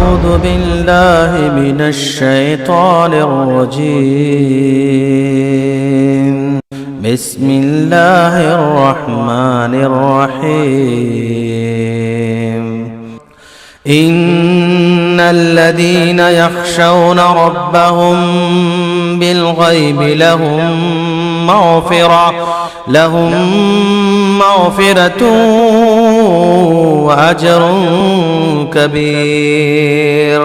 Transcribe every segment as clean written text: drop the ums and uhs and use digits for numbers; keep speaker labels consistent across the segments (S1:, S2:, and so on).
S1: أعوذ بالله من الشيطان الرجيم. بسم الله الرحمن الرحيم. إن الذين يخشون ربهم بالغيب لهم مغفرة وأجر كبير.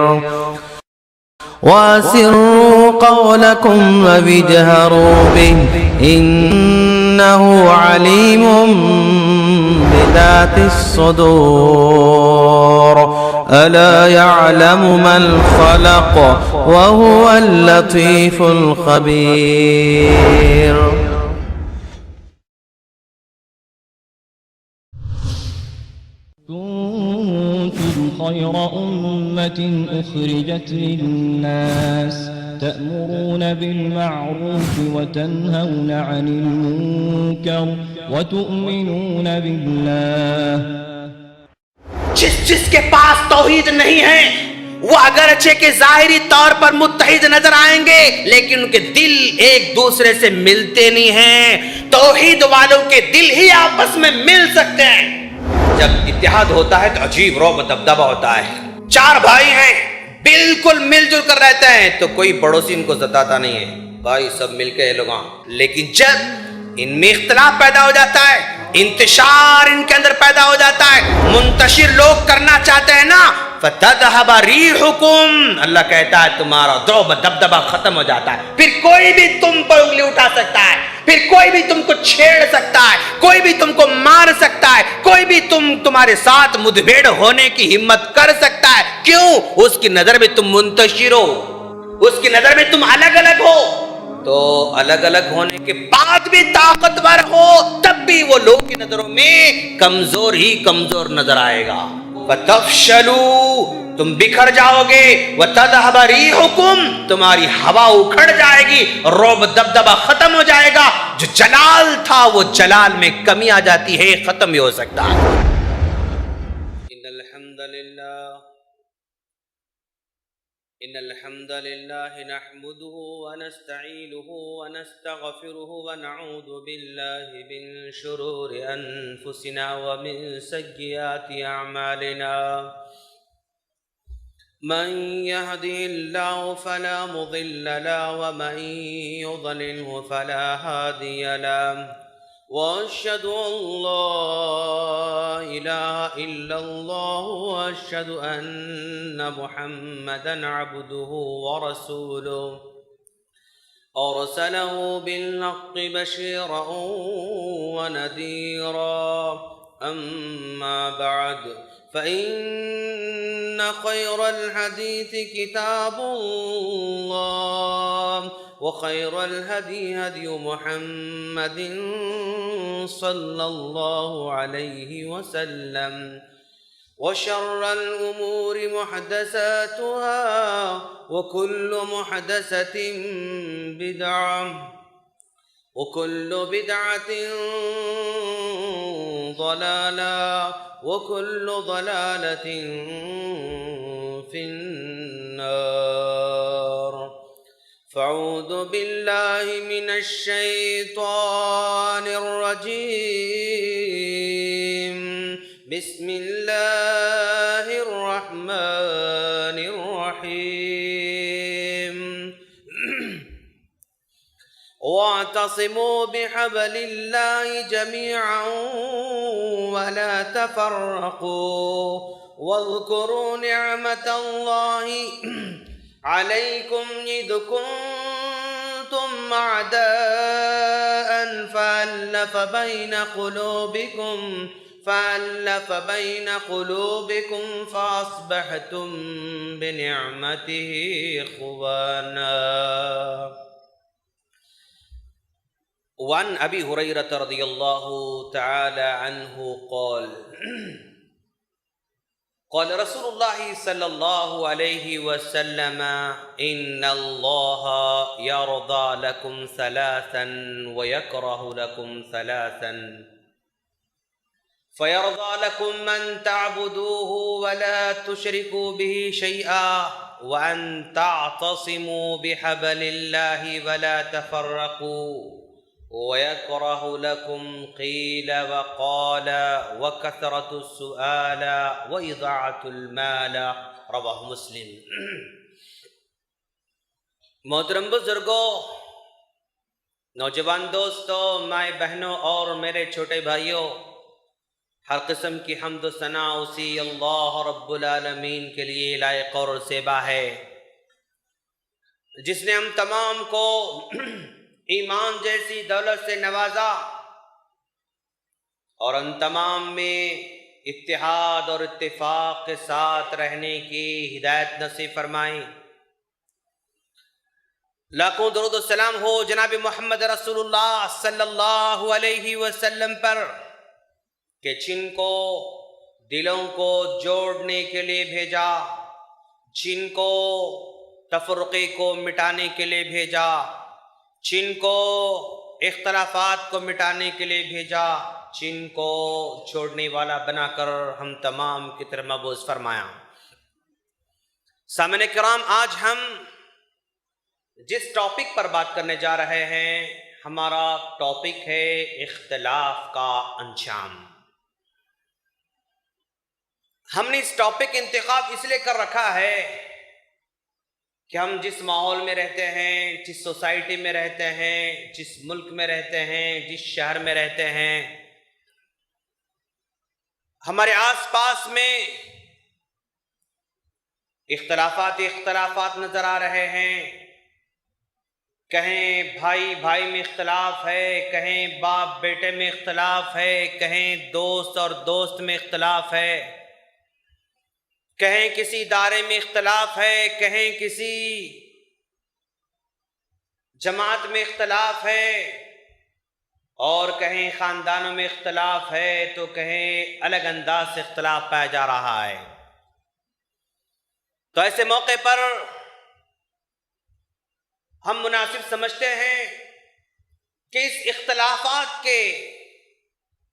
S1: وأسروا قولكم واجهروا به إنه عليم بذات الصدور. ألا يعلم من خلق وهو اللطيف الخبير.
S2: كنتم خير أمة أخرجت للناس تأمرون بالمعروف وتنهون عن المنكر وتؤمنون بالله.
S3: جس کے پاس توحید نہیں ہے وہ اگرچہ کہ ظاہری طور پر متحد نظر آئیں گے لیکن ان کے دل ایک دوسرے سے ملتے نہیں ہیں. توحید والوں کے دل ہی آپس میں مل سکتے ہیں. جب اتحاد ہوتا ہے تو عجیب رعب دبدبہ ہوتا ہے. چار بھائی ہیں بالکل مل جل کر رہتے ہیں تو کوئی پڑوسی ان کو ستاتا نہیں ہے. بھائی سب مل کے لوگ. لیکن جب ان میں اختلاف پیدا ہو جاتا ہے, انتشار ان کے اندر پیدا ہو جاتا ہے, منتشر لوگ کرنا چاہتے ہیں نا, فَتَذْهَبَ رِيحُكُمْ, اللہ کہتا ہے تمہارا رعب دبدبہ ختم ہو جاتا ہے. پھر کوئی بھی تم پر انگلی اٹھا سکتا ہے, پھر کوئی بھی تم کو چھیڑ سکتا ہے, کوئی بھی تم کو مار سکتا ہے, کوئی بھی تمہارے ساتھ مدبھیڑ ہونے کی ہمت کر سکتا ہے. کیوں؟ اس کی نظر میں تم منتشر ہو, اس کی نظر میں تم الگ الگ ہو. تو الگ الگ ہونے کے بعد بھی طاقتور ہو تب بھی وہ لوگوں کی نظروں میں کمزور ہی کمزور نظر آئے گا. فَتَفْشَلُوا, تم بکھر جاؤ گے. وَتَذْهَبَ رِيحُكُمْ, تمہاری ہوا اکھڑ جائے گی, رعب دبدبہ ختم ہو جائے گا. جو جلال تھا وہ جلال میں کمی آ جاتی ہے, ختم بھی ہو سکتا ہے. إن الحمد لله نحمده ونستعينه ونستغفره ونعوذ بالله من شرور أنفسنا ومن سيئات أعمالنا. من يهده الله فلا مضل له ومن يضلله فلا هادي له. وأشهد أن لا إله إلا الله وأشهد أن محمدا عبده ورسوله أرسله بالحق بشيرا ونذيرا. أما بعد فإن خير الحديث كتاب الله وخير الهدي هدي محمد صلى الله عليه وسلم وشر الأمور محدثاتها وكل محدثة بدعة وكل بدعة ضلالة وكل ضلالة في النار. فاعوذ بالله من الشيطان الرجيم. بسم الله الرحمن الرحيم. واعتصموا بحبل الله جميعا ولا تفرقوا واذكروا نعمة الله عليكم إذ كنتم أعداء فألف بين قلوبكم فأصبحتم بنعمته إخوانا. وعن أبي هريرة رضي الله تعالى عنه قال قال رسول الله صلى الله عليه وسلم إن الله يرضى لكم ثلاثا ويكره لكم ثلاثا فَيَرْضَى لَكُمْ مَنْ تَعْبُدُوهُ وَلَا تُشْرِكُوا بِهِ شَيْئًا وَأَنْ تَعْتَصِمُوا بِحَبْلِ اللَّهِ وَلَا تَفَرَّقُوا وَيَكْرَهُ لَكُمْ قِيلَ وَقَالَ وَكَثْرَةُ السُّؤَالَ وَإِضَاعَةُ الْمَالَ رواہ مسلم۔ محترم بزرگوں، نوجوان دوستوں، مائیں بہنوں اور میرے چھوٹے بھائیوں، ہر قسم کی حمد و ثنا اسی اللہ رب العالمین کے لیے لائق اور زیبا ہے، جس نے ہم تمام کو ایمان جیسی دولت سے نوازا اور ہم تمام میں اتحاد اور اتفاق کے ساتھ رہنے کی ہدایت نصیب فرمائی۔ لاکھوں درود و سلام ہو جناب محمد رسول اللہ صلی اللہ علیہ وسلم پر، کہ جن کو دلوں کو جوڑنے کے لیے بھیجا، جن کو تفرقے کو مٹانے کے لیے بھیجا، جن کو اختلافات کو مٹانے کے لیے بھیجا، جن کو چھوڑنے والا بنا کر ہم تمام کی طرف مبعوث فرمایا۔ سامعین کرام، آج ہم جس ٹاپک پر بات کرنے جا رہے ہیں، ہمارا ٹاپک ہے اختلاف کا انجام۔ ہم نے اس ٹاپک کا انتخاب اس لیے کر رکھا ہے کہ ہم جس ماحول میں رہتے ہیں، جس سوسائٹی میں رہتے ہیں، جس ملک میں رہتے ہیں، جس شہر میں رہتے ہیں، ہمارے آس پاس میں اختلافات نظر آ رہے ہیں۔ کہیں بھائی بھائی میں اختلاف ہے، کہیں باپ بیٹے میں اختلاف ہے، کہیں دوست اور دوست میں اختلاف ہے، کہیں کسی ادارے میں اختلاف ہے، کہیں کسی جماعت میں اختلاف ہے، اور کہیں خاندانوں میں اختلاف ہے، تو کہیں الگ انداز سے اختلاف پایا جا رہا ہے۔ تو ایسے موقع پر ہم مناسب سمجھتے ہیں کہ اس اختلافات کے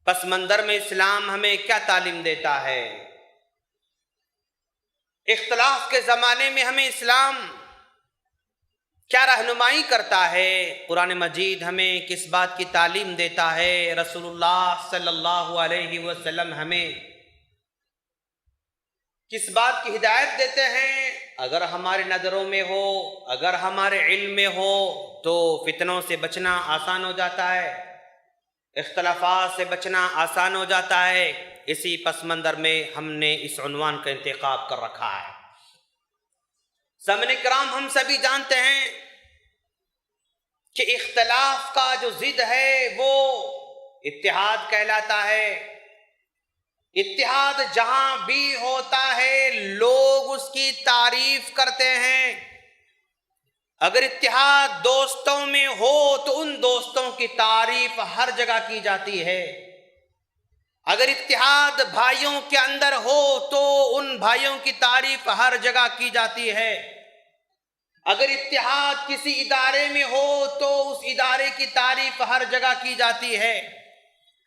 S3: پس منظر میں اسلام ہمیں کیا تعلیم دیتا ہے، اختلاف کے زمانے میں ہمیں اسلام کیا رہنمائی کرتا ہے، قرآن مجید ہمیں کس بات کی تعلیم دیتا ہے، رسول اللہ صلی اللہ علیہ وسلم ہمیں کس بات کی ہدایت دیتے ہیں۔ اگر ہمارے نظروں میں ہو، اگر ہمارے علم میں ہو، تو فتنوں سے بچنا آسان ہو جاتا ہے، اختلافات سے بچنا آسان ہو جاتا ہے۔ اسی پس منظر میں ہم نے اس عنوان کا انتخاب کر رکھا ہے۔ سامعین کرام، ہم سبھی جانتے ہیں کہ اختلاف کا جو ضد ہے وہ اتحاد کہلاتا ہے۔ اتحاد جہاں بھی ہوتا ہے لوگ اس کی تعریف کرتے ہیں۔ اگر اتحاد دوستوں میں ہو تو ان دوستوں کی تعریف ہر جگہ کی جاتی ہے۔ اگر اتحاد بھائیوں کے اندر ہو تو ان بھائیوں کی تعریف ہر جگہ کی جاتی ہے۔ اگر اتحاد کسی ادارے میں ہو تو اس ادارے کی تعریف ہر جگہ کی جاتی ہے۔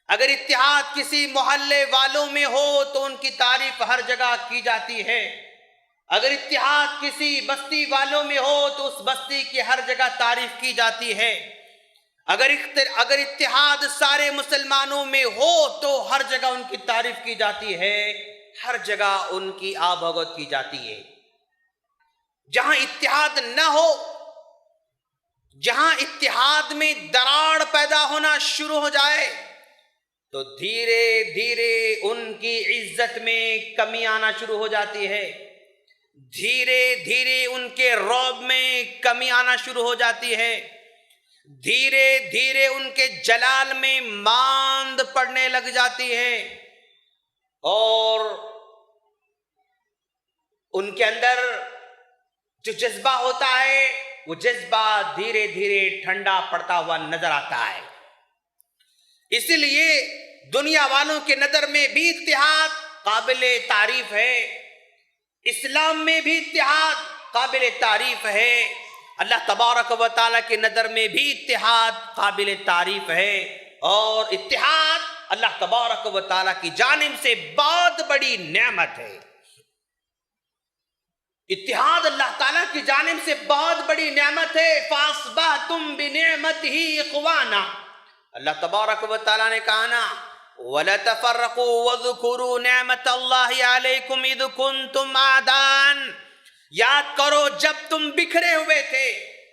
S3: اگر اتحاد کسی محلے والوں میں ہو تو ان کی تعریف ہر جگہ کی جاتی ہے۔ اگر اتحاد کسی بستی والوں میں ہو تو اس بستی کی ہر جگہ تعریف کی جاتی ہے۔ اگر اتحاد سارے مسلمانوں میں ہو تو ہر جگہ ان کی تعریف کی جاتی ہے، ہر جگہ ان کی آب بھگت کی جاتی ہے۔ جہاں اتحاد نہ ہو، جہاں اتحاد میں دراڑ پیدا ہونا شروع ہو جائے تو دھیرے دھیرے ان کی عزت میں کمی آنا شروع ہو جاتی ہے، دھیرے دھیرے ان کے رعب میں کمی آنا شروع ہو جاتی ہے، دھیرے دھیرے ان کے جلال میں ماند پڑنے لگ جاتی ہے، اور ان کے اندر جو جذبہ ہوتا ہے وہ جذبہ دھیرے دھیرے ٹھنڈا پڑتا ہوا نظر آتا ہے۔ اسی لیے دنیا والوں کے نظر میں بھی اتحاد قابل تعریف ہے، اسلام میں بھی اتحاد قابل تعریف ہے، اللہ تبارک و تعالیٰ کی نظر میں بھی اتحاد قابل تعریف ہے، اور اتحاد اللہ تبارک و تعالیٰ کی جانب سے بہت بڑی نعمت ہے. اتحاد اللہ تعالیٰ کی جانب سے بہت بڑی نعمت ہے. فَأَصْبَحْتُمْ بِنِعْمَتِهِ إِخْوَانًا. اللہ تبارک و تعالیٰ نے کہا نا وَلَا تَفَرَّقُوا وَاذْكُرُوا نِعْمَةَ اللَّهِ عَلَيْكُمْ إِذْ كُنْتُمْ أَعْدَاءً. یاد کرو جب تم بکھرے ہوئے تھے،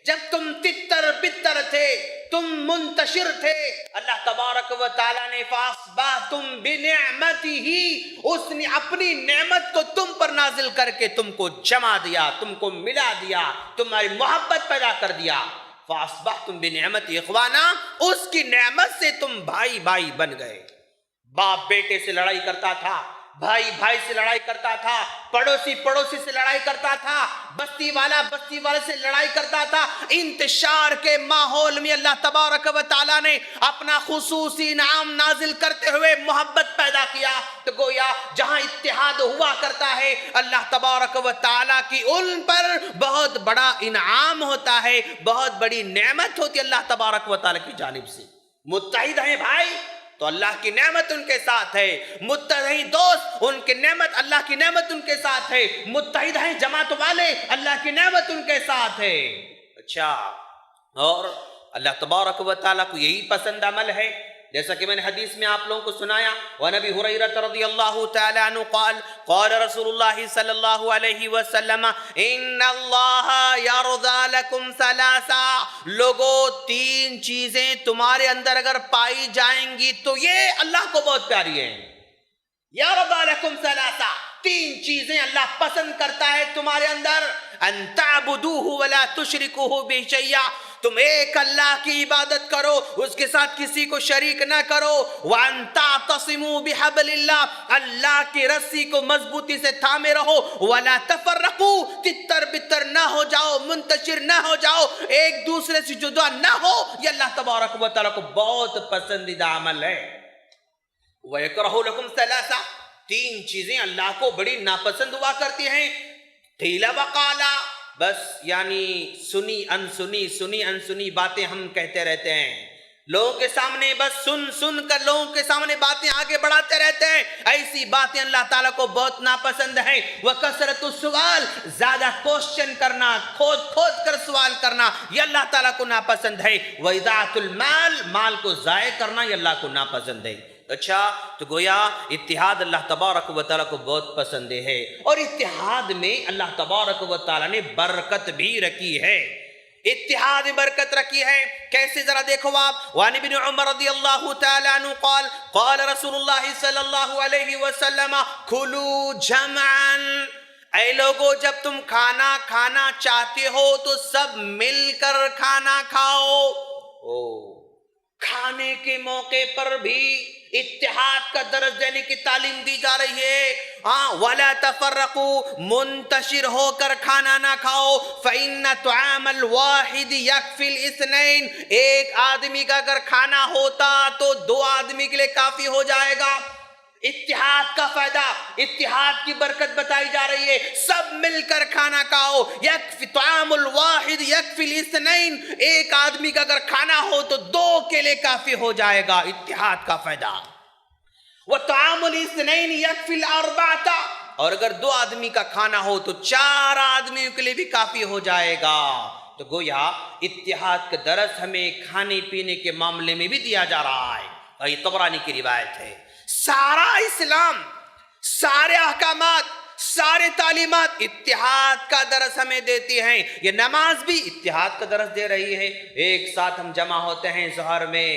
S3: جب تم تتر بتر تھے، تم منتشر تھے. اللہ تبارک و تعالیٰ نے فَأَصْبَحْتُمْ بِنِعْمَتِهِ، اس نے اپنی نعمت کو تم پر نازل کر کے تم کو جمع دیا، تم کو ملا دیا، تمہاری محبت پیدا کر دیا. فَأَصْبَحْتُمْ بِنِعْمَتِهِ إِخْوَانًا، اس کی نعمت سے تم بھائی بھائی بن گئے. باپ بیٹے سے لڑائی کرتا تھا، بھائی بھائی سے لڑائی کرتا تھا، پڑوسی پڑوسی سے لڑائی کرتا تھا، بستی والا بستی والے سے لڑائی کرتا تھا. انتشار کے ماحول میں اللہ تبارک و تعالیٰ نے اپنا خصوصی انعام نازل کرتے ہوئے محبت پیدا کیا. تو گویا جہاں اتحاد ہوا کرتا ہے اللہ تبارک و تعالیٰ کی ان پر بہت بڑا انعام ہوتا ہے، بہت بڑی نعمت ہوتی ہے اللہ تبارک و تعالیٰ کی جانب سے. متحد ہیں بھائی تو اللہ کی نعمت ان کے ساتھ ہے، متحد ہیں دوست ان کی نعمت، اللہ کی نعمت ان کے ساتھ ہے. متحد ہیں جماعت والے، اللہ کی نعمت ان کے ساتھ ہے. اچھا، اور اللہ تبارک و تعالیٰ کو یہی پسند عمل ہے، جیسا کہ میں نے حدیث میں آپ لوگوں کو سنایا. وَعَنْ أَبِي هُرَيْرَةَ رَضِيَ اللَّهُ تَعَالَى عَنْهُ قَالَ قَالَ رَسُولُ اللَّهِ صَلَّى اللَّهُ عَلَيْهِ وَسَلَّمَ إِنَّ اللَّهَ يَرْضَى لَكُمْ ثَلَاثًا. لوگوں تین چیزیں تمہارے اندر اگر پائی جائیں گی تو یہ اللہ کو بہت پیاری ہیں. يَرْضَى لَكُمْ ثَلَاثًا، تین چیزیں اللہ پسند کرتا ہے تمہارے اندر. أَن تَعْبُدُوهُ وَلَا تُشْرِكُوهُ بِهِ شَيْئًا، تم ایک اللہ کی عبادت کرو، اس کے ساتھ کسی کو شریک نہ کرو. وَأَن تَعْتَصِمُوا بِحَبْلِ اللَّهِ، اللہ کی رسی کو مضبوطی سے تھامے رہو. وَلَا تَفَرَّقُوا، تتر بتر نہ ہو جاؤ، منتشر نہ ہو جاؤ، ایک دوسرے سے جدا نہ ہو. یہ اللہ تبارک و تعالیٰ کو بہت پسندیدہ عمل ہے. وَيَكْرَهُ لَكُمْ ثَلَاثًا، تین چیزیں اللہ کو بڑی ناپسند ہوا کرتی ہیں. قِيلَ وَقَالَ، بس یعنی سنی انسنی باتیں ہم کہتے رہتے ہیں لوگوں کے سامنے، بس سن کر لوگوں کے سامنے باتیں آگے بڑھاتے رہتے ہیں. ایسی باتیں اللہ تعالیٰ کو بہت ناپسند ہیں. وَكَثْرَةُ السُّؤَالِ، زیادہ کوشچن کرنا، کھود کر سوال کرنا، یہ اللہ تعالیٰ کو ناپسند ہے. وَإِضَاعَةُ الْمَالِ، مال کو ضائع کرنا یہ اللہ کو ناپسند ہے. اچھا، تو گویا اتحاد اللہ تبارک و تعالیٰ کو بہت پسند ہے، اور اتحاد میں اللہ تبارک و تعالیٰ نے برکت بھی رکھی ہے. اتحاد میں برکت رکھی ہے کیسے ذرا دیکھو آپ. وعن ابن عمر رضی اللہ تعالی عنہ قال قال رسول اللہ صلی اللہ علیہ وسلم کلوا جمعا، اے لوگو جب تم کھانا چاہتے ہو تو سب مل کر کھانا کھاؤ. کھانے کے موقع پر بھی اتحاد کا درس دینے کی تعلیم دی جا رہی ہے. وَلَا تَفَرَّقُوا، منتشر ہو کر کھانا نہ کھاؤ. فَإِنَّ طَعَامَ الْوَاحِدِ يَكْفِي الْإِثْنَيْنِ، ایک آدمی کا اگر کھانا ہوتا تو دو آدمی کے لیے کافی ہو جائے گا. اتحاد کا فائدہ، اتحاد کی برکت بتائی جا رہی ہے. سب مل کر کھانا کھاؤ. یکفی طعام الواحد یکفی الاثنین، ایک آدمی کا اگر کھانا ہو تو دو کے لیے کافی ہو جائے گا. اتحاد کا فائدہ. وطعام الاثنین یکفی الاربعۃ، اور اگر دو آدمی کا کھانا ہو تو چار آدمیوں کے لیے بھی کافی ہو جائے گا. تو گویا اتحاد کا درس ہمیں کھانے پینے کے معاملے میں بھی دیا جا رہا ہے، اور یہ طبرانی کی روایت ہے. سارا اسلام، سارے احکامات، سارے تعلیمات اتحاد کا درس ہمیں دیتی ہیں. یہ نماز بھی اتحاد کا درس دے رہی ہے. ایک ساتھ ہم جمع ہوتے ہیں ظہر میں،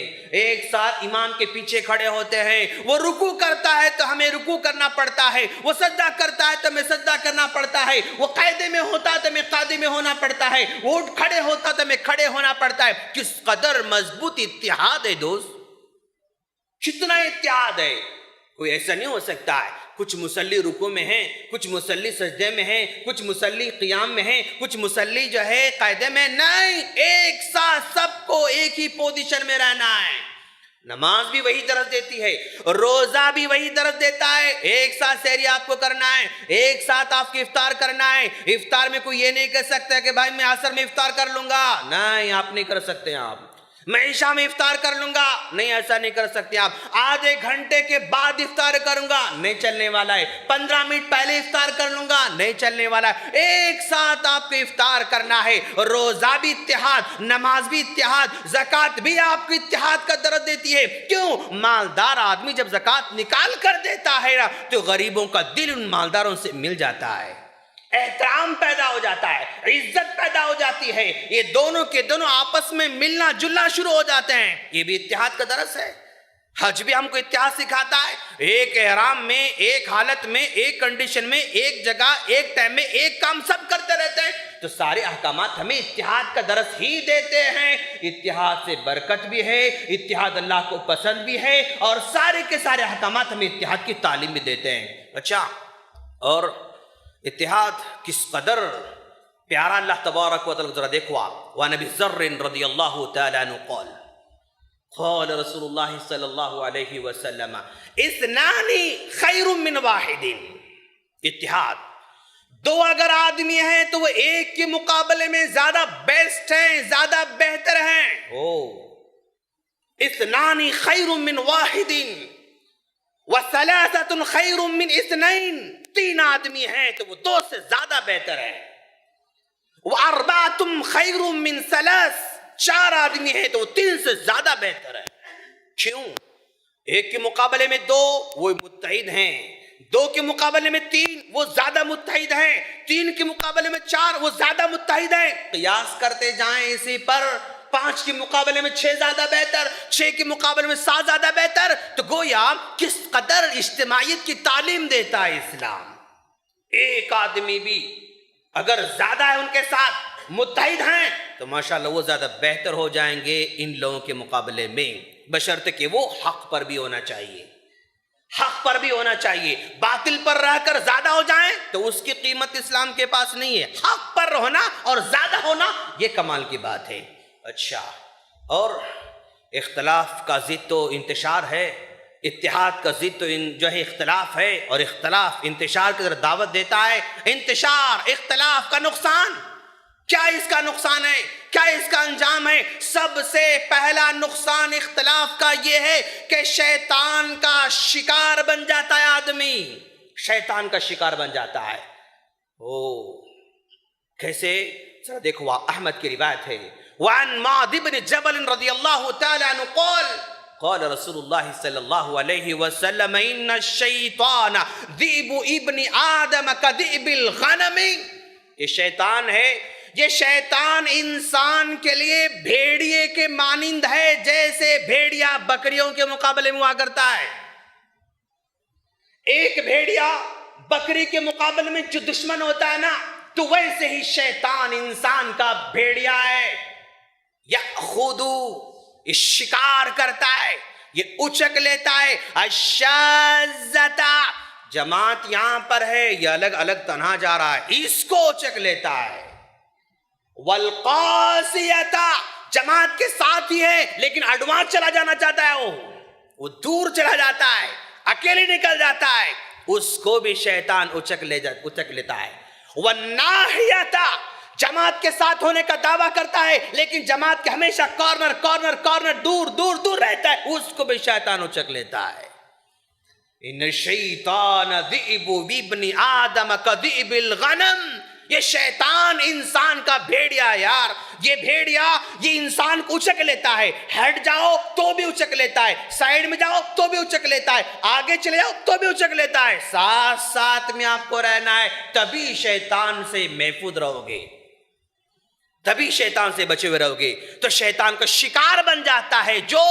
S3: ایک ساتھ امام کے پیچھے کھڑے ہوتے ہیں. وہ رکوع کرتا ہے تو ہمیں رکوع کرنا پڑتا ہے، وہ سجدہ کرتا ہے تو ہمیں سجدہ کرنا پڑتا ہے، وہ قاعدے میں ہوتا ہے تو ہمیں قاعدے میں ہونا پڑتا ہے، وہ اٹھ کھڑے ہوتا تو ہمیں کھڑے ہونا پڑتا ہے. کس قدر مضبوط اتحاد ہے دوست، کتنا اتحاد ہے. کوئی ایسا نہیں ہو سکتا ہے کچھ مصلی رکوع میں ہیں، کچھ مصلی سجدے میں ہیں، کچھ مصلی قیام میں ہیں، کچھ مصلی جو ہے قاعدے میں. نہیں، ایک ساتھ سب کو ایک ہی پوزیشن میں رہنا ہے. نماز بھی وہی درس دیتی ہے، روزہ بھی وہی درس دیتا ہے. ایک ساتھ سحری آپ کو کرنا ہے، ایک ساتھ آپ کو افطار کرنا ہے. افطار میں کوئی یہ نہیں کہہ سکتا کہ بھائی میں عصر میں افطار کر لوں گا، نہیں، آپ نہیں کر سکتے. آپ میں عشاء میں افطار کر لوں گا، نہیں ایسا نہیں کر سکتے آپ، آدھے گھنٹے کے بعد افطار کروں گا، نہیں چلنے والا ہے، 15 منٹ پہلے افطار کر لوں گا، نہیں چلنے والا ہے، ایک ساتھ آپ کو افطار کرنا ہے۔ روزہ بھی اتحاد، نماز بھی اتحاد، زکوٰۃ بھی آپ کو اتحاد کا درد دیتی ہے۔ کیوں؟ مالدار آدمی جب زکوٰۃ نکال کر دیتا ہے تو غریبوں کا دل ان مالداروں سے مل جاتا ہے، احترام پیدا ہو جاتا ہے، عزت پیدا ہو جاتی ہے، یہ دونوں کے دونوں آپس میں ملنا جلنا شروع ہو جاتے ہیں۔ یہ بھی اتحاد کا درس ہے۔ حج بھی ہم کو اتحاد سکھاتا ہے، ایک احرام میں، ایک حالت میں، ایک کنڈیشن میں، ایک جگہ، ایک ٹائم میں ایک کام سب کرتے رہتے ہیں، تو سارے احکامات ہمیں اتحاد کا درس ہی دیتے ہیں۔ اتحاد سے برکت بھی ہے، اتحاد اللہ کو پسند بھی ہے، اور سارے کے سارے احکامات ہمیں اتحاد کی تعلیم بھی دیتے ہیں۔ اچھا، اور اتحاد کس قدر پیارا اللہ تبارک و تعالی، ذرا دیکھو آپ، وعن ابی ذر رضی اللہ تعالی عنہ قال قال رسول اللہ صلی اللہ علیہ وسلم اثنان خیر من واحد، اتحاد، دو اگر آدمی ہیں تو وہ ایک کے مقابلے میں زیادہ بیسٹ ہیں، زیادہ بہتر ہیں۔ اثنان خیر من واحد وثلاثة خیر من اثنین، تین آدمی ہیں تو وہ دو سے زیادہ بہتر ہے۔ واربعة خیر من ثلاث، چار آدمی ہیں تو وہ تین سے زیادہ بہتر ہے۔ کیوں؟ ایک کے مقابلے میں دو وہ متحد ہیں، دو کے مقابلے میں تین وہ زیادہ متحد ہیں، تین کے مقابلے میں چار وہ زیادہ متحد ہیں۔ قیاس کرتے جائیں اسی پر، 5 کے مقابلے میں 6 زیادہ بہتر، 6 کے مقابلے میں 7 زیادہ بہتر، تو گویا کس قدر اجتماعیت کی تعلیم دیتا ہے اسلام۔ ایک آدمی بھی اگر زیادہ ہے ان کے ساتھ متحد ہیں تو ماشاءاللہ وہ زیادہ بہتر ہو جائیں گے ان لوگوں کے مقابلے میں، بشرطے کہ وہ حق پر بھی ہونا چاہیے، حق پر بھی ہونا چاہیے۔ باطل پر رہ کر زیادہ ہو جائیں تو اس کی قیمت اسلام کے پاس نہیں ہے۔ حق پر ہونا اور زیادہ ہونا یہ کمال کی بات ہے۔ اچھا، اور اختلاف کا ضد تو انتشار ہے، اتحاد کا ضد تو جو ہے اختلاف ہے، اور اختلاف انتشار کی طرف دعوت دیتا ہے۔ انتشار، اختلاف کا نقصان کیا؟ اس کا نقصان ہے کیا؟ اس کا انجام ہے؟ سب سے پہلا نقصان اختلاف کا یہ ہے کہ شیطان کا شکار بن جاتا ہے آدمی، شیطان کا شکار بن جاتا ہے۔ کیسے؟ ذرا دیکھو، احمد کی روایت ہے، وعن معاذ بن جبل رضی اللہ تعالی عنہ قال قال رسول اللہ صلی اللہ علیہ وسلم ان الشیطان ذئب ابن آدم کذئب الغنم، یہ شیطان ہے، یہ شیطان انسان کے لیے بھیڑیے کے مانند ہے، جیسے بھیڑیا بکریوں کے مقابلے میں ہوا کرتا ہے۔ ایک بھیڑیا بکری کے مقابلے میں جو دشمن ہوتا ہے نا، تو ویسے ہی شیطان انسان کا بھیڑیا ہے۔ یأخذو، یہ شکار کرتا ہے، یہ اچک لیتا ہے۔ الشاذتا، جماعت یہاں پر ہے، یہ الگ الگ تنہا جا رہا ہے، اس کو اچک لیتا ہے۔ والقاسیتا، جماعت کے ساتھ ہی ہے لیکن ایڈوانس چلا جانا چاہتا ہے، وہ دور چلا جاتا ہے، اکیلے نکل جاتا ہے، اس کو بھی شیطان اچک لیتا ہے۔ والناحیتا، جماعت کے ساتھ ہونے کا دعویٰ کرتا ہے لیکن جماعت کے ہمیشہ کارنر دور دور رہتا ہے، اس کو بھی شیطان اچک لیتا ہے۔ ان الشیطان ذئب ابن آدم کذئب الغنم، یہ شیطان انسان کا بھیڑیا یار، یہ بھیڑیا یہ انسان کو اچک لیتا ہے، ہٹ جاؤ تو بھی اچک لیتا ہے، سائیڈ میں جاؤ تو بھی اچک لیتا ہے، آگے چلے جاؤ تو بھی اچک لیتا ہے۔ ساتھ ساتھ میں آپ کو رہنا ہے، تبھی شیطان سے محفوظ رہو گے، تبھی شیطان سے بچے ہوئے رہو گے۔ تو شیطان کا شکار بن جاتا ہے جو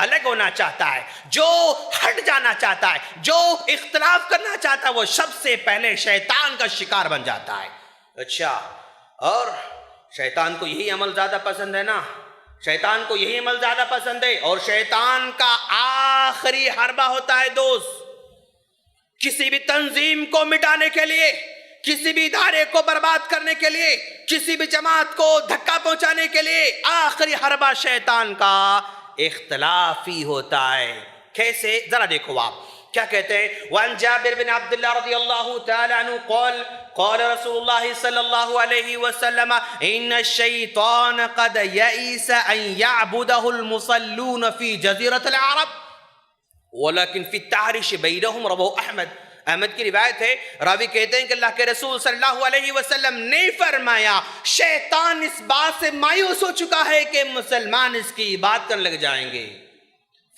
S3: الگ ہونا چاہتا ہے، جو ہٹ جانا چاہتا ہے، جو اختلاف کرنا چاہتا ہے، وہ سب سے پہلے شیطان کا شکار بن جاتا ہے۔ اچھا، اور شیطان کو یہی عمل زیادہ پسند ہے نا، شیطان کو یہی عمل زیادہ پسند ہے، اور شیطان کا آخری حربہ ہوتا ہے دوست، کسی بھی تنظیم کو مٹانے کے لیے، کسی بھی ادارے کو برباد کرنے کے لیے، کسی بھی جماعت کو دھکا پہنچانے کے لیے آخری حربہ شیطان کا اختلاف ہی ہوتا ہے۔ کیسے؟ ذرا دیکھو آپ، کیا کہتے ہیں؟ وان جابر بن عبد اللہ رضی اللہ تعالی عنہ قال قال رسول اللہ صلی اللہ علیہ وسلم ان الشیطان قد یئس ان یعبده المصلون فی جزیرۃ العرب ولكن فی التعریش بینہم، رواه احمد کی روایت ہے، راوی کہتے ہیں کہ اللہ کے رسول صلی اللہ علیہ وسلم نے فرمایا شیطان اس بات سے مایوس ہو چکا ہے کہ مسلمان اس کی عبادت کرنے لگ جائیں گے۔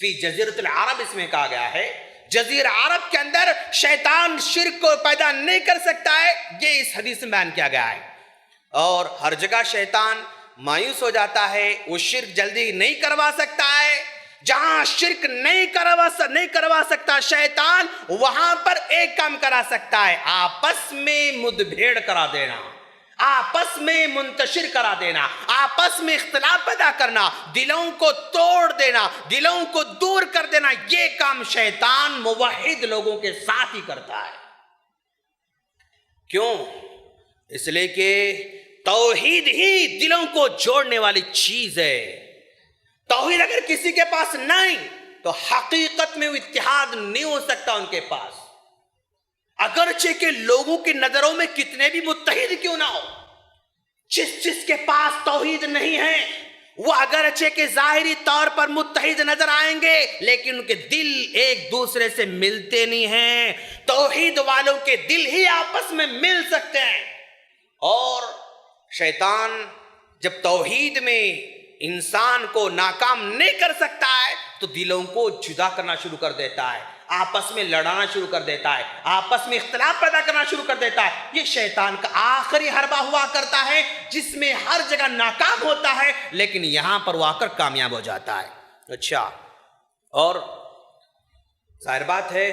S3: فی جزیرۃ العرب اس میں کہا گیا ہے، جزیرہ عرب کے اندر شیطان شرک کو پیدا نہیں کر سکتا ہے، یہ اس حدیث میں بیان کیا گیا ہے۔ اور ہر جگہ شیطان مایوس ہو جاتا ہے، وہ شرک جلدی نہیں کروا سکتا ہے۔ جہاں شرک نہیں کروا سکتا شیطان، وہاں پر ایک کام کرا سکتا ہے، آپس میں مدبھیڑ کرا دینا، آپس میں منتشر کرا دینا، آپس میں اختلاف پیدا کرنا، دلوں کو توڑ دینا، دلوں کو دور کر دینا، یہ کام شیطان موحد لوگوں کے ساتھ ہی کرتا ہے۔ کیوں؟ اس لیے کہ توحید ہی دلوں کو جوڑنے والی چیز ہے۔ توحید اگر کسی کے پاس نہیں تو حقیقت میں وہ اتحاد نہیں ہو سکتا ان کے پاس، اگرچہ کہ لوگوں کی نظروں میں کتنے بھی متحد کیوں نہ ہو۔ جس کے پاس توحید نہیں ہے وہ اگرچہ کہ ظاہری طور پر متحد نظر آئیں گے لیکن ان کے دل ایک دوسرے سے ملتے نہیں ہیں۔ توحید والوں کے دل ہی آپس میں مل سکتے ہیں۔ اور شیطان جب توحید میں انسان کو ناکام نہیں کر سکتا ہے تو دلوں کو جدا کرنا شروع کر دیتا ہے، آپس میں لڑانا شروع کر دیتا ہے، آپس میں اختلاف پیدا کرنا شروع کر دیتا ہے۔ یہ شیطان کا آخری حربہ ہوا کرتا ہے جس میں ہر جگہ ناکام ہوتا ہے لیکن یہاں پر وہ آ کر کامیاب ہو جاتا ہے۔ اچھا، اور ظاہر بات ہے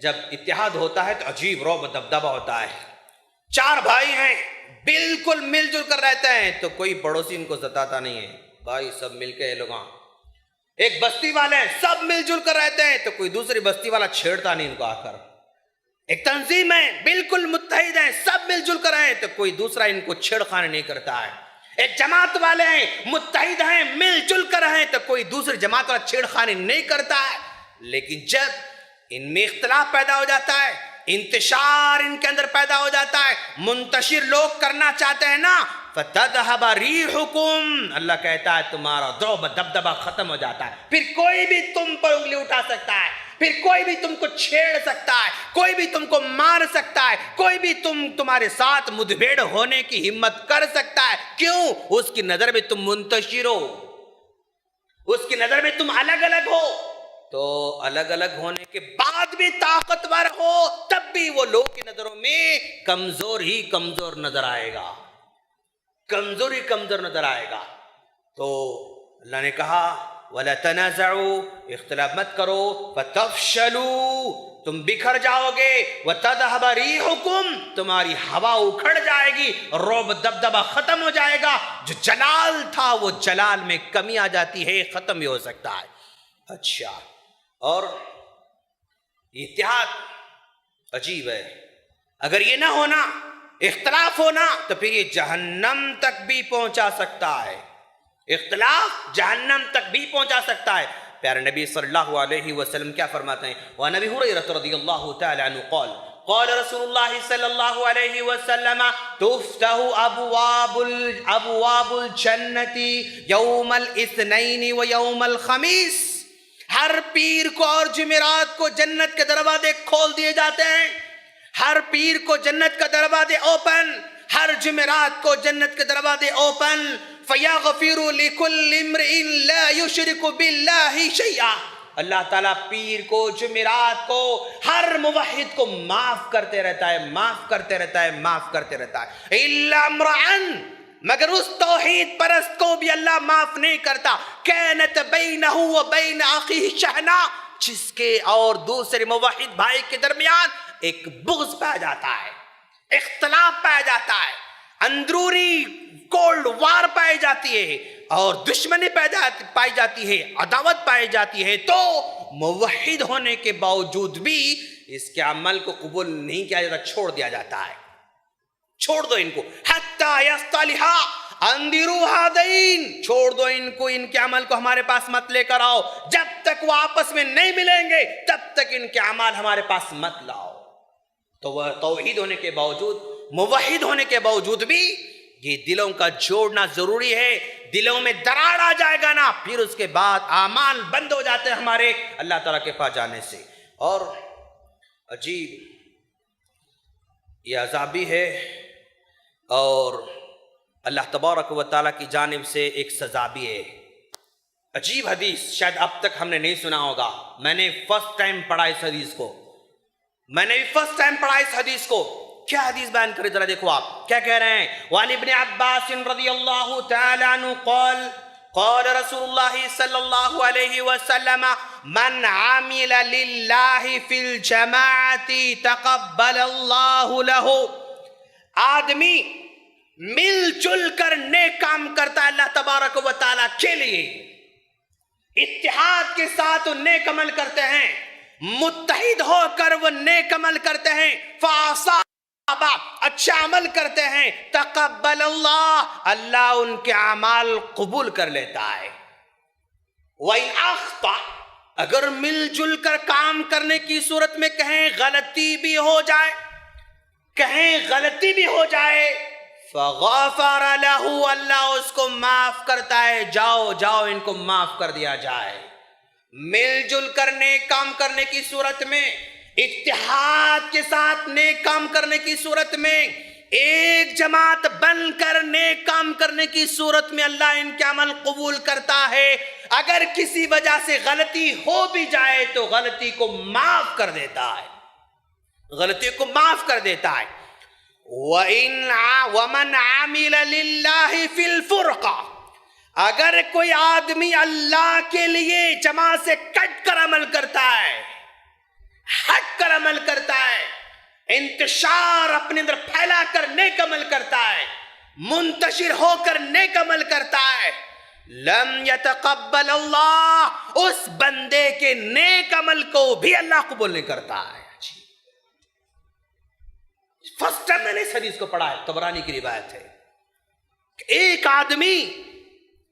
S3: جب اتحاد ہوتا ہے تو عجیب رعب دبدبہ ہوتا ہے۔ چار بھائی ہیں، بالکل مل جل کر رہتے ہیں تو کوئی پڑوسی ان کو ستاتا نہیں ہے، بھائی سب مل کے لوگ۔ ایک بستی والے ہیں، سب مل جل کر رہتے ہیں تو کوئی دوسری بستی والا چھیڑتا نہیں ان کو آ کر۔ ایک تنظیم ہے، بالکل متحد ہیں، سب مل جل کر ہیں تو کوئی دوسرا ان کو چھیڑخانی نہیں کرتا ہے۔ ایک جماعت والے ہیں، متحد ہیں، مل جل کر ہیں تو کوئی دوسری جماعت والا چھیڑخانی نہیں کرتا ہے۔ لیکن جب ان میں اختلاف پیدا ہو جاتا ہے، انتشار ان کے اندر پیدا ہو جاتا ہے، منتشر لوگ کرنا چاہتے ہیں نا، فَتَذْهَبَ رِيحُكُمْ، اللہ کہتا ہے تمہارا رعب دبدبہ ختم ہو جاتا ہے۔ پھر کوئی بھی تم پر انگلی اٹھا سکتا ہے، پھر کوئی بھی تم کو چھیڑ سکتا ہے، کوئی بھی تم کو مار سکتا ہے، کوئی بھی تمہارے ساتھ مدبھیڑ ہونے کی ہمت کر سکتا ہے۔ کیوں؟ اس کی نظر میں تم منتشر ہو، اس کی نظر میں تم الگ الگ ہو، تو الگ الگ ہونے کے بعد بھی طاقتور ہو تب بھی وہ لوگ کی نظروں میں کمزور ہی کمزور نظر آئے گا، کمزور ہی کمزور نظر آئے گا۔ تو اللہ نے کہا وَلَا تَنَازَعُوا، اختلاف مت کرو، فَتَفْشَلُوا، تم بکھر جاؤ گے، وَتَذْهَبَ رِيحُكُمْ، تمہاری ہوا اکھڑ جائے گی، رعب دبدبہ ختم ہو جائے گا، جو جلال تھا وہ جلال میں کمی آ جاتی ہے، ختم بھی ہو سکتا ہے۔ اچھا، اور اتحاد عجیب ہے، اگر یہ نہ ہونا، اختلاف ہونا، تو پھر یہ جہنم تک بھی پہنچا سکتا ہے، اختلاف جہنم تک بھی پہنچا سکتا ہے۔ پیارے نبی صلی اللہ علیہ وسلم کیا فرماتے ہیں؟ وعن ابی ہریرہ رضی اللہ تعالی عنہ قال قال رسول اللہ صلی اللہ علیہ وسلم تفتح ابواب الجنت یوم الاثنین و یوم الخمیس، ہر پیر کو اور جمعرات کو جنت کے دروازے کھول دیے جاتے ہیں، ہر پیر کو جنت کا دروازے اوپن، ہر جمعرات کو جنت کے دروازے اوپن۔ فَيَغْفِرُ لِكُلِّ امْرِئٍ لَا يُشْرِكُ بِاللَّهِ شَيْئًا، اللہ تعالیٰ پیر کو جمعرات کو ہر موحد کو معاف کرتے رہتا ہے، معاف کرتے رہتا ہے، معاف کرتے رہتا ہے۔ إِلَّا امْرَأً، مگر اس توحید پرست کو بھی اللہ معاف نہیں کرتا۔ كَانَتْ بَيْنَهُ وَبَيْنَ أَخِيهِ شَحْنَةٌ، جس کے اور دوسرے موحد بھائی کے درمیان ایک بغض پایا جاتا ہے، اختلاف پایا جاتا ہے، اندرونی کولڈ وار پائی جاتی ہے اور دشمنی پائی جاتی ہے، عداوت پائی جاتی ہے، تو موحد ہونے کے باوجود بھی اس کے عمل کو قبول نہیں کیا جاتا، چھوڑ دیا جاتا ہے۔ چھوڑ دو ان کو. حتی یصطلحا اندرو ہادین، چھوڑ دو ان کو، ان کے عمل کو ہمارے پاس مت لے کر آؤ. جب تک وہ آپس میں نہیں ملیں گے تب تک ان کے اعمال ہمارے پاس مت لاؤ. تو وہ توحید ہونے کے باوجود، موحد ہونے کے باوجود بھی یہ دلوں کا جوڑنا ضروری ہے. دلوں میں دراڑ آ جائے گا نا، پھر اس کے بعد اعمال بند ہو جاتے ہیں ہمارے اللہ تعالیٰ کے پاس جانے سے. اور عجیب یہ عذاب بھی ہے، اور اللہ تبارک و تعالیٰ کی جانب سے ایک سزا بھی ہے. عجیب حدیث، شاید اب تک ہم نے نہیں سنا ہوگا. میں نے فرسٹ ٹائم پڑھا اس حدیث کو، کیا حدیث بیان کرے ذرا دیکھو آپ کیا کہہ رہے ہیں. وعن ابن عباس رضی اللہ تعالی عنہ قال قال رسول اللہ صلی اللہ علیہ وسلم من عمل للہ فی الجماعت تقبل اللہ لہ. آدمی مل جل کر نیک کام کرتا ہے اللہ تبارک و تعالیٰ کے لیے، اتحاد کے ساتھ وہ نیک عمل کرتے ہیں، متحد ہو کر وہ نیک عمل کرتے ہیں، فاصاب اچھا عمل کرتے ہیں، تقبل اللہ، اللہ ان کے اعمال قبول کر لیتا ہے. وَإِنْ أَخْطَأَ، اگر مل جل کر کام کرنے کی صورت میں کہیں غلطی بھی ہو جائے فغفر لَهُ، اللہ اس کو معاف کرتا ہے. جاؤ ان کو معاف کر دیا جائے. مل جل کر نیک کام کرنے کی صورت میں، اتحاد کے ساتھ نیک کام کرنے کی صورت میں، ایک جماعت بن کر نیک کام کرنے کی صورت میں اللہ ان کے عمل قبول کرتا ہے. اگر کسی وجہ سے غلطی ہو بھی جائے تو غلطی کو معاف کر دیتا ہے. وَمَنْ عَمِلَ لِلَّهِ فِي الْفُرْقَةِ، اگر کوئی آدمی اللہ کے لیے جماعت سے کٹ کر عمل کرتا ہے، ہٹ کر عمل کرتا ہے، انتشار اپنے اندر پھیلا کر نیک عمل کرتا ہے، منتشر ہو کر نیک عمل کرتا ہے، لم يتقبل اللہ، اس بندے کے نیک عمل کو بھی اللہ قبول نہیں کرتا ہے. فرسٹ ٹائم میں نے اس حدیث کو پڑھا ہے، طبرانی کی روایت ہے. ایک آدمی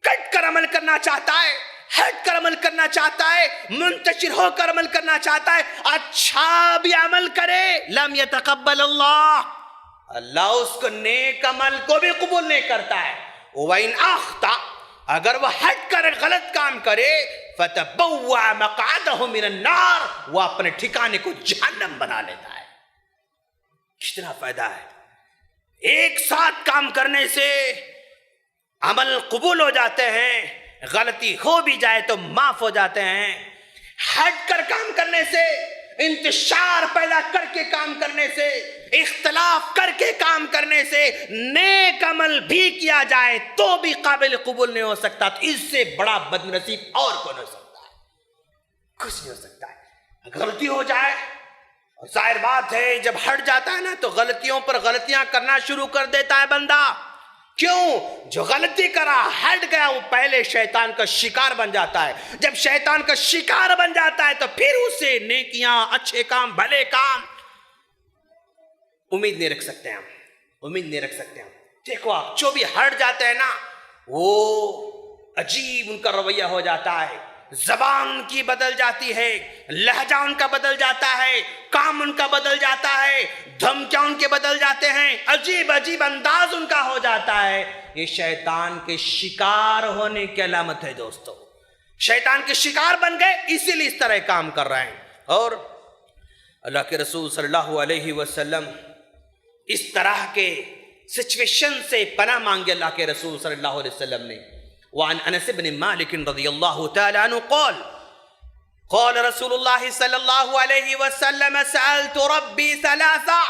S3: کٹ کر عمل کرنا چاہتا ہے، ہٹ کر عمل کرنا چاہتا ہے، منتشر ہو کر عمل کرنا چاہتا ہے، اچھا بھی عمل کرے، لم يتقبل اللہ، اللہ اس کو نیک عمل کو بھی قبول نہیں کرتا ہے. وَإِنْ أَخْطَأَ، اگر وہ ہٹ کر غلط کام کرے، فَتَبَوَّعَ مَقْعَدَهُ مِنَ النَّارِ، وہ اپنے ٹھکانے کو جہنم بنا لیتا ہے. کتنا فائدہ ہے. ایک ساتھ کام کرنے سے عمل قبول ہو جاتے ہیں، غلطی ہو بھی جائے تو معاف ہو جاتے ہیں. ہٹ کر کام کرنے سے، انتشار پیدا کر کے کام کرنے سے، اختلاف کر کے کام کرنے سے نیک عمل بھی کیا جائے تو بھی قابل قبول نہیں ہو سکتا. تو اس سے بڑا بدنصیب اور کون ہو سکتا ہے؟ کچھ نہیں ہو سکتا ہے. غلطی ہو جائے، ظاہر بات ہے جب ہٹ جاتا ہے نا تو غلطیوں پر غلطیاں کرنا شروع کر دیتا ہے بندہ. کیوں؟ جو غلطی کرا ہٹ گیا وہ پہلے شیطان کا شکار بن جاتا ہے. جب شیطان کا شکار بن جاتا ہے تو پھر اسے نیکیاں، اچھے کام، بھلے کام امید نہیں رکھ سکتے ہم. دیکھو آپ جو بھی ہٹ جاتے ہیں نا وہ عجیب ان کا رویہ ہو جاتا ہے. زبان کی بدل جاتی ہے، لہجہ ان کا بدل جاتا ہے، کام ان کا بدل جاتا ہے، دھمکیاں ان کے بدل جاتے ہیں، عجیب انداز ان کا ہو جاتا ہے. یہ شیطان کے شکار ہونے کی علامت ہے دوستو. شیطان کے شکار بن گئے، اسی لیے اس طرح کام کر رہے ہیں. اور اللہ کے رسول صلی اللہ علیہ وسلم اس طرح کے سچویشن سے پناہ مانگے اللہ کے رسول صلی اللہ علیہ وسلم نے. وعن انس بن مالک رضی اللہ تعالی عنہ قال قال رسول اللہ صلی اللہ علیہ وسلم سألت ربی ثلاثا.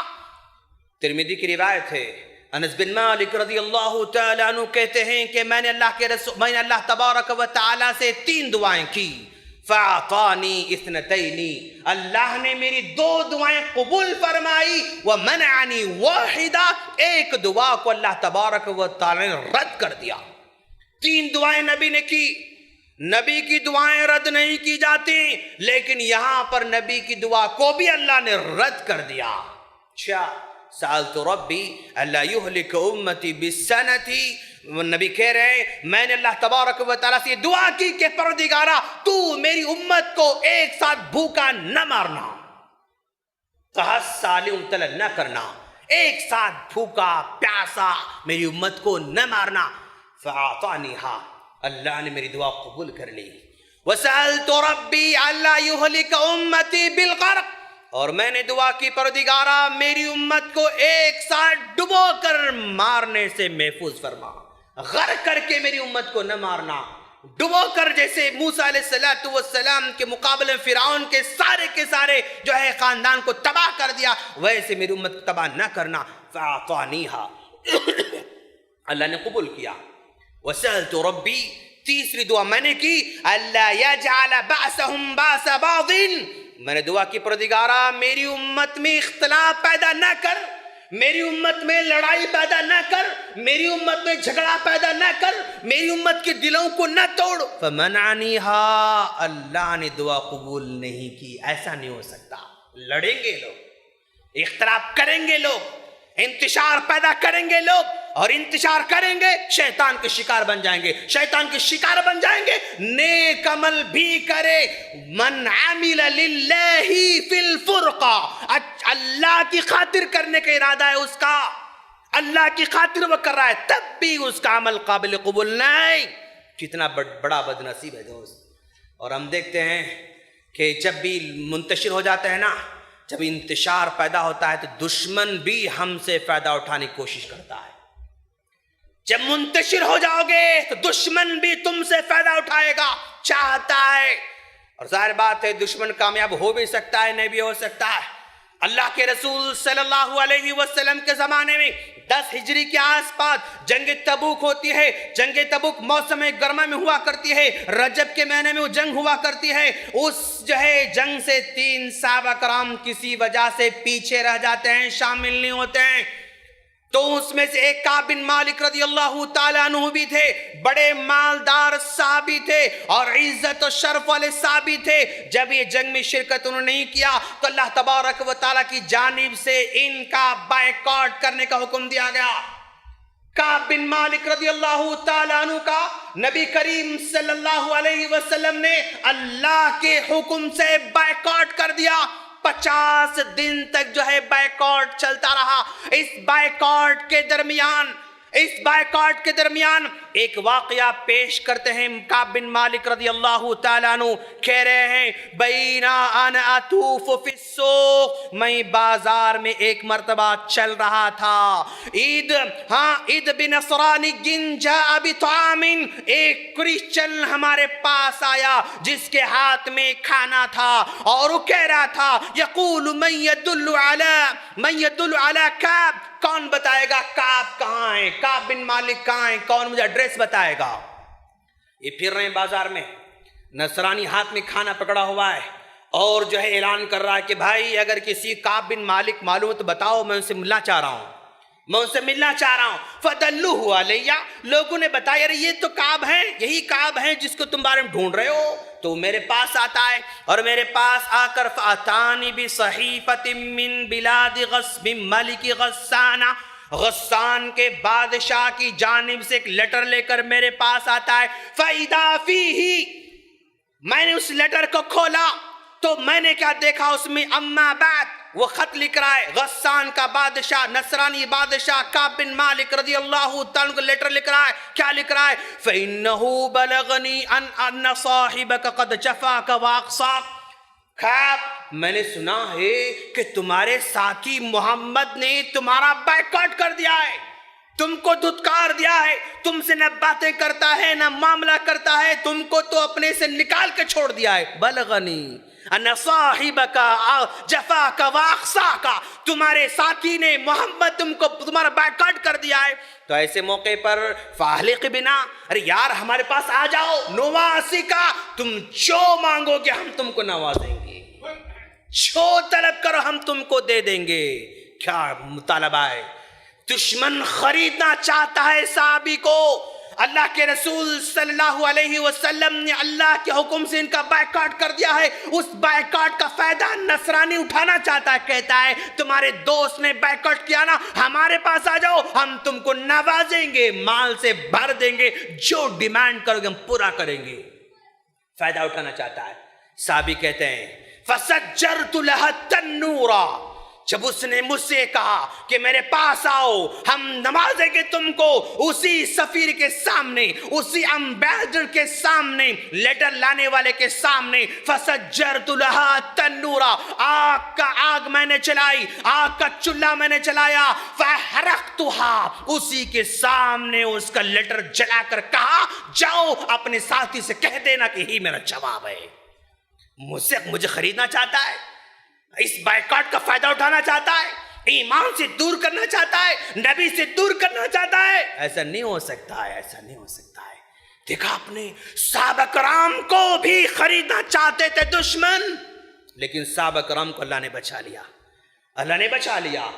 S3: ترمذی کی روایت ہے، انس بن مالک رضی اللہ تعالی عنہ کہتے ہیں کہ میں نے اللہ تبارک و تعالی سے 3 دعائیں کی. فَأَعْطَانِي اثْنَتَيْنِ، اللہ نے میری 2 دعائیں قبول فرمائی. وَمَنَعَنِي وَاحِدَةً، ایک دعا کو اللہ تبارک و تعالی نے رد کر دیا. 3 دعائیں نبی نے کی. نبی کی دعائیں رد نہیں کی جاتی، لیکن یہاں پر نبی کی دعا کو بھی اللہ نے رد کر دیا. اچھا، سألت ربی اللہ یہلک امتی بالسنتی، نبی کہہ رہے ہیں میں نے اللہ تبارک و تعالیٰ سے دعا کی کہ پروردگارا تو میری امت کو ایک ساتھ بھوکا نہ مارنا، قحط سالی مبتلا نہ کرنا، ایک ساتھ بھوکا پیاسا میری امت کو نہ مارنا۔ فاعطانیہا، اللہ نے میری دعا قبول کر لی۔ وسألت ربی اللہ یہلک امتی بالغرق، اور میں نے دعا کی پروردگارا میری امت کو ایک ساتھ ڈبو کر مارنے سے محفوظ فرما، غرق کر کے میری امت کو نہ مارنا، ڈبو کر، جیسے موسیٰ علیہ السلام کے مقابلے فرعون کے سارے جو ہے خاندان کو تباہ کر دیا، ویسے میری امت کو تباہ نہ کرنا۔ فاعطانیہا، اللہ نے قبول کیا۔ وسألت ربی، تیسری دعا میں نے کی اللہ یجعل بعثهم بعث بعض، میں نے دعا کی پروردگارا میری امت میں اختلاف پیدا نہ کر، میری امت میں لڑائی پیدا نہ کر، میری امت میں جھگڑا پیدا نہ کر، میری امت کے دلوں کو نہ توڑ۔ فمنعنیہا، اللہ نے دعا قبول نہیں کی۔ ایسا نہیں ہو سکتا، لڑیں گے لوگ، اختلاف کریں گے لوگ، انتشار پیدا کریں گے لوگ، اور انتشار کریں گے شیطان کے شکار بن جائیں گے، شیطان کے شکار بن جائیں گے۔ نیک عمل بھی کرے، من عمل للہ فی الفرقہ، اللہ کی خاطر کرنے کا ارادہ ہے اس کا، اللہ کی خاطر وہ کر رہا ہے، تب بھی اس کا عمل قابل قبول نہیں۔ کتنا بڑا بدنصیب ہے دوست۔ اور ہم دیکھتے ہیں کہ جب بھی منتشر ہو جاتا ہے نا، جب انتشار پیدا ہوتا ہے تو دشمن بھی ہم سے فائدہ اٹھانے کی کوشش کرتا ہے۔ جب منتشر ہو جاؤ گے تو دشمن بھی تم سے فائدہ اٹھائے گا، چاہتا ہے، اور ظاہر بات ہے دشمن کامیاب ہو بھی سکتا ہے، نہیں بھی ہو سکتا ہے۔ اللہ کے رسول صلی اللہ علیہ وسلم کے زمانے میں 10 ہجری کے آس پاس جنگ تبوک ہوتی ہے۔ جنگ تبوک موسم گرما میں ہوا کرتی ہے، رجب کے مہینے میں وہ جنگ ہوا کرتی ہے۔ اس جو ہے جنگ سے 3 صحابہ کرام کسی وجہ سے پیچھے رہ جاتے ہیں، شامل نہیں ہوتے ہیں۔ تو اس میں سے ایک کعب بن مالک رضی اللہ تعالیٰ عنہ بھی تھے، بڑے مالدار صحابی تھے اور عزت و شرف والے صحابی تھے۔ جب یہ جنگ میں شرکت انہوں نے نہیں کیا تو اللہ تبارک و تعالیٰ کی جانب سے ان کا بائیکاٹ کرنے کا حکم دیا گیا۔ کعب بن مالک رضی اللہ تعالیٰ عنہ کا نبی کریم صلی اللہ علیہ وسلم نے اللہ کے حکم سے بائیکاٹ کر دیا۔ 50 دن تک جو ہے بائیکاٹ چلتا رہا۔ اس بائیکاٹ کے درمیان ایک واقعہ پیش کرتے ہیں۔ کعب بن مالک رضی اللہ تعالیٰ عنہ کہہ رہے ہیں بینا انا اطوف فی السوق، میں بازار میں ایک مرتبہ چل رہا تھا۔ عید بن نصرانی جاء بطعام، ایک کرسچن ہمارے پاس آیا جس کے ہاتھ میں کھانا تھا اور وہ کہہ رہا تھا یقول من يدل على کعب، کون بتائے گا کعب کہاں ہے، کعب بن مالک کہاں ہے، کون مجھے ایڈریس بتائے گا۔ یہ پھر رہے ہیں بازار میں، نصرانی ہاتھ میں کھانا پکڑا ہوا ہے اور جو ہے اعلان کر رہا ہے کہ بھائی اگر کسی کعب بن مالک معلوم تو بتاؤ، میں ان سے ملنا چاہ رہا ہوں، میں ان سے ملنا چاہ رہا ہوں۔ فدلوہ علیہ، لوگوں نے بتایا یار یہ تو کعب ہے، یہی کعب ہے جس کو تم بارے میں ڈھونڈ رہے ہو۔ تو میرے پاس آتا ہے اور میرے پاس آ کر فاتانی بصحیفۃ من بلاد غصب ملک غسانہ، غسان کے بادشاہ کی جانب سے ایک لیٹر لے کر میرے پاس آتا ہے۔ فَإِذَا فِيهِ، میں نے اس لیٹر کو کھولا تو میں نے کیا دیکھا، اس میں اما بعد وہ خط لکھ رہا ہے، غسان کا بادشاہ، نصرانی بادشاہ کعب بن مالک رضی اللہ تعالیٰ کو لیٹر لکھ رہا ہے۔ کیا لکھ رہا ہے؟ فَإِنَّهُ بَلَغَنِي أَنَّ صَاحِبَكَ قَدْ جَفَاكَ وَأَقْصَاكَ، کعب میں نے سنا ہے کہ تمہارے ساتھی محمد نے تمہارا بائیکاٹ کر دیا ہے، تم کو دھتکار دیا ہے، تم سے نہ باتیں کرتا ہے نہ معاملہ کرتا ہے، تم کو تو اپنے سے نکال کے چھوڑ دیا ہے۔ بلغنی ان صاحبک جفاک واقصاک، تمہارے ساتھی نے محمد تم کو تمہارا بائیکاٹ کر دیا ہے۔ تو ایسے موقع پر فاحلق بنا، ارے یار ہمارے پاس آ جاؤ، نواسکا، تم جو مانگو گے ہم تم کو نوازیں گے، جو طلب کرو ہم تم کو دے دیں گے۔ کیا مطالبہ ہے، دشمن خریدنا چاہتا ہے صحابی کو، اللہ کے رسول صلی اللہ علیہ وسلم نے اللہ کے حکم سے ان کا بائیکاٹ کر دیا ہے. اس بائیکاٹ کا فائدہ نصرانی اٹھانا چاہتا ہے. کہتا ہے تمہارے دوست نے بائیکاٹ کیا نا, ہمارے پاس آ جاؤ, ہم تم کو نوازیں گے, مال سے بھر دیں گے, جو ڈیمانڈ کرو گے ہم پورا کریں گے. فائدہ اٹھانا چاہتا ہے. صحابی کہتے ہیں فَسَجَّرْتُ لَهَا التَّنُّورَ, جب اس نے مجھ سے کہا کہ میرے پاس آؤ, ہم نوازیں گے تم کو, اسی سفیر کے سامنے, اسی امبیسڈر کے سامنے, لیٹر لانے والے کے سامنے, فَسَجَّرْتُ لَهَا التَّنُّورَ, آگ کا آگ میں نے چلائی, آگ کا چولہا میں نے چلایا, فَحَرَقْتُهَا, اسی کے سامنے اس کا لیٹر جلا کر کہا جاؤ اپنے ساتھی سے کہہ دینا کہ ہی میرا جواب ہے. مجھے خریدنا چاہتا ہے, اس بائیکاٹ کا فائدہ اٹھانا چاہتا ہے, ایمان سے دور کرنا چاہتا ہے, نبی سے دور کرنا چاہتا ہے. ایسا نہیں ہو سکتا ہے, ایسا نہیں ہو سکتا ہے. دیکھا آپ نے, صحابہ کرام کو بھی خریدنا چاہتے تھے دشمن, لیکن صحابہ کرام کو اللہ نے بچا لیا, اللہ نے بچا لیا.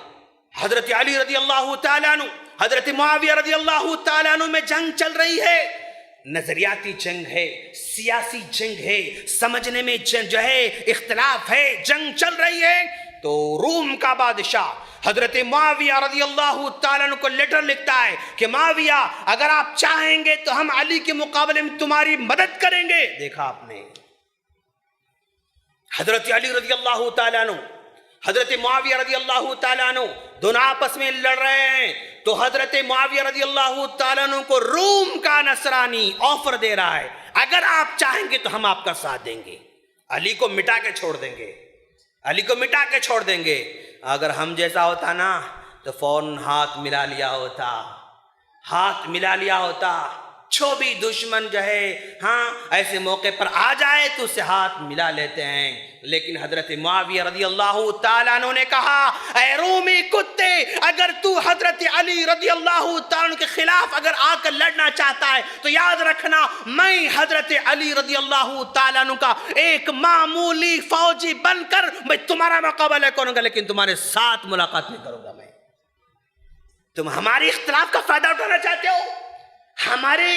S3: حضرت علی رضی اللہ تعالیٰ عنہ, حضرت معاویہ رضی اللہ تعالیٰ عنہ میں جنگ چل رہی ہے, نظریاتی جنگ ہے, سیاسی جنگ ہے, سمجھنے میں جو ہے اختلاف ہے, جنگ چل رہی ہے. تو روم کا بادشاہ حضرت معاویہ رضی اللہ تعالیٰ عنہ کو لیٹر لکھتا ہے کہ معاویہ اگر آپ چاہیں گے تو ہم علی کے مقابلے میں تمہاری مدد کریں گے. دیکھا آپ نے, حضرت علی رضی اللہ تعالیٰ عنہ, حضرت معاویہ رضی اللہ تعالیٰ عنہ دونوں آپس میں لڑ رہے ہیں. تو حضرت معاویہ رضی اللہ تعالیٰ عنہ کو روم کا نصرانی آفر دے رہا ہے, اگر آپ چاہیں گے تو ہم آپ کا ساتھ دیں گے, علی کو مٹا کے چھوڑ دیں گے, علی کو مٹا کے چھوڑ دیں گے. اگر ہم جیسا ہوتا نا تو فوراً ہاتھ ملا لیا ہوتا, ہاتھ ملا لیا ہوتا. جو بھی دشمن جو ہے ہاں ایسے موقع پر آ جائے تو اسے ہاتھ ملا لیتے ہیں. لیکن حضرت معاویہ رضی اللہ تعالیٰ عنہ نے کہا اے رومی کتے, اگر تو حضرت علی رضی اللہ تعالیٰ عنہ کے خلاف اگر آ کر لڑنا چاہتا ہے تو یاد رکھنا میں حضرت علی رضی اللہ تعالیٰ عنہ کا ایک معمولی فوجی بن کر میں تمہارا مقابلہ کروں گا, لیکن تمہارے ساتھ ملاقات نہیں کروں گا میں. تم ہماری اختلاف کا فائدہ اٹھانا چاہتے ہو, ہمارے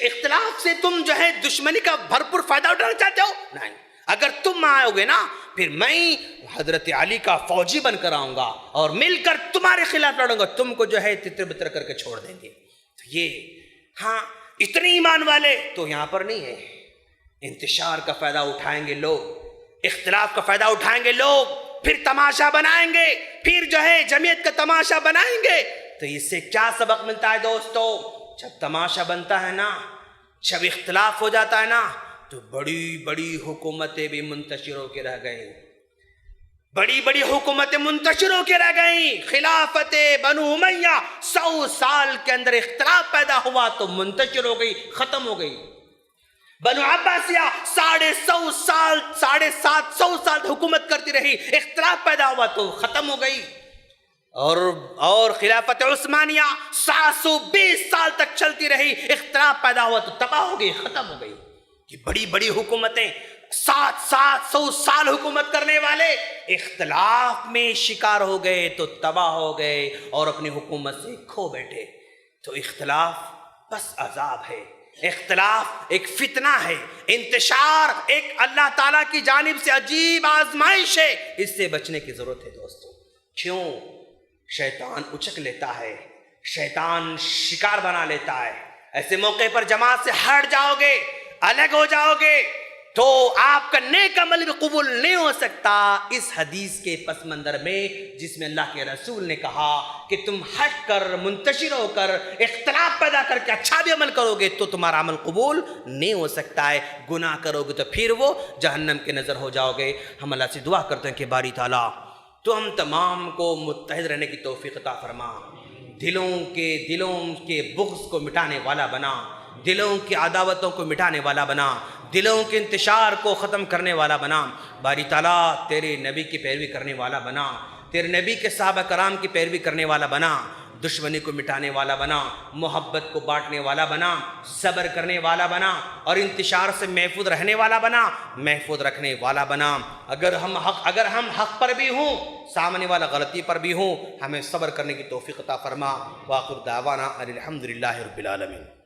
S3: اختلاف سے تم جو ہے دشمنی کا بھرپور فائدہ اٹھانا چاہتے ہو. نہیں, اگر تم آؤ گے نا پھر میں حضرت علی کا فوجی بن کر آؤں گا اور مل کر تمہارے خلاف لڑوں گا, تم کو جو ہے تتر بتر کر کے چھوڑ دیں گے. تو یہ ہاں اتنے ایمان والے تو یہاں پر نہیں ہے. انتشار کا فائدہ اٹھائیں گے لوگ, اختلاف کا فائدہ اٹھائیں گے لوگ, پھر تماشا بنائیں گے, پھر جو ہے جمعیت کا تماشا بنائیں گے. تو اس سے کیا سبق ملتا ہے دوستو, جب تماشا بنتا ہے نا, جب اختلاف ہو جاتا ہے نا تو بڑی بڑی حکومتیں بھی منتشر ہو کے رہ گئیں, بڑی بڑی حکومتیں منتشر ہو کے رہ گئیں. خلافت بنو امیہ 100 سال کے اندر اختلاف پیدا ہوا تو منتشر ہو گئی, ختم ہو گئی. بنو عباسیہ 150 سال 750 سال حکومت کرتی رہی, اختلاف پیدا ہوا تو ختم ہو گئی. اور خلافت عثمانیہ 720 سال تک چلتی رہی, اختلاف پیدا ہوا تو تباہ ہو گئی, ختم ہو گئی. کہ بڑی بڑی حکومتیں 700 سال حکومت کرنے والے اختلاف میں شکار ہو گئے تو تباہ ہو گئے اور اپنی حکومت سے کھو بیٹھے. تو اختلاف بس عذاب ہے, اختلاف ایک فتنہ ہے, انتشار ایک اللہ تعالیٰ کی جانب سے عجیب آزمائش ہے. اس سے بچنے کی ضرورت ہے دوستو. کیوں؟ شیطان اچک لیتا ہے, شیطان شکار بنا لیتا ہے. ایسے موقع پر جماعت سے ہٹ جاؤ گے, الگ ہو جاؤ گے تو آپ کا نیک عمل بھی قبول نہیں ہو سکتا. اس حدیث کے پس منظر میں جس میں اللہ کے رسول نے کہا کہ تم ہٹ کر منتشر ہو کر اختلاف پیدا کر کے اچھا بھی عمل کرو گے تو تمہارا عمل قبول نہیں ہو سکتا ہے. گناہ کرو گے تو پھر وہ جہنم کے نظر ہو جاؤ گے. ہم اللہ سے دعا کرتے ہیں کہ باری تعالیٰ تو ہم تمام کو متحد رہنے کی توفیق عطا فرما, دلوں کے بغض کو مٹانے والا بنا, دلوں کی عداوتوں کو مٹانے والا بنا, دلوں کے انتشار کو ختم کرنے والا بنا. باری تعالیٰ تیرے نبی کی پیروی کرنے والا بنا, تیرے نبی کے صحابہ کرام کی پیروی کرنے والا بنا, دشمنی کو مٹانے والا بنا, محبت کو بانٹنے والا بنا, صبر کرنے والا بنا اور انتشار سے محفوظ رہنے والا بنا, محفوظ رکھنے والا بنا. اگر ہم حق پر بھی ہوں, سامنے والا غلطی پر بھی ہوں, ہمیں صبر کرنے کی توفیق عطا فرما. وآخر دعوانا الحمدللہ رب العالمین.